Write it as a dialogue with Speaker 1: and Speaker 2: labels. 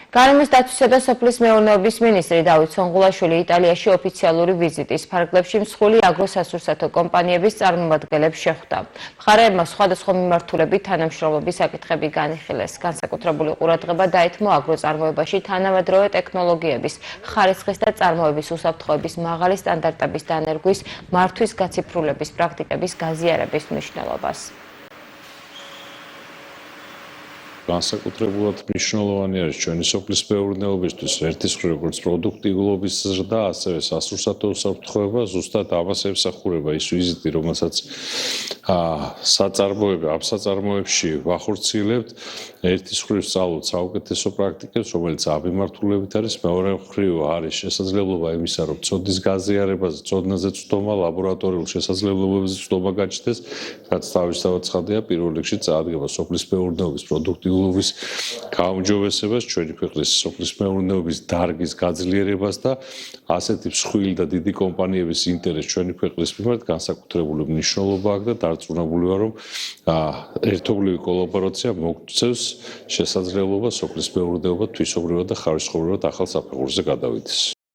Speaker 1: გარემოს დაცვისა და სოფლის მეურნეობის მინისტრი დავით სონღულაშვილი იტალიაში ოფიციალური ვიზიტის ფარგლებში მსხვილი აგროსასურსათო კომპანიების წარმომადგენლებს შეხვდა. მხარეებმა სხვადასხვა მიმართულებით თანამშრომლობის საკითხები განიხილეს. განსაკუთრებული ყურადღება დაეთმო აგროწარმოებაში თანამედროვე ტექნოლოგიების, ხარისხის და წარმოების უსაფრთხოების მაღალი სტანდარტების დანერგვის, მართვის გაციფრულების პრაქტიკების გაზიარების მნიშვნელობას.
Speaker 2: განსაკუთრებულად მნიშვნელოვანი არის ჩვენი სოფლის მეურნეობისთვის ერთის მხრივ როგორც პროდუქტიულობის ზრდა, ასევე სასურსათო უსაფრთხოება, ზუსტად ამას ემსახურება ის ვიზიტი, რომელსაც ამ საწარმოებში ვახორციელებთ. ერთის მხრივ სწავლობთ საუკეთესო პრაქტიკებს, რომელიც ამ მიმართულებით არის, მეორე მხრივ არის შესაძლებლობა იმისა, რომ ცოდნის გაზიარებაზე, ცოდნაზე ცდომა, ლაბორატორიულ შესაძლებლობებზე ცდომა გაჩნდეს, რაც თავისთავად ცხადია პირველ რიგში წარადგება სოფლის მეურნეობის პროდუქტიულობის გაუმჯობესებას, ჩვენი ქვეყნის სოფლის მეურნეობის დარგის გაძლიერებას და ასეთი მსხვილი და დიდი კომპანიების ინტერესს ჩვენი ქვეყნის მიმართ განსაკუთრებული მნიშვნელობა აქვს და დარწმუნებული ვარ, რომ ერთობლივი კოლაბორაცია მოგცევს შესაძლებლობა სოფლის მეურნეობა თვისობრივად და ხარისხობრივად ახალ საფეხურზე გადავიდეს.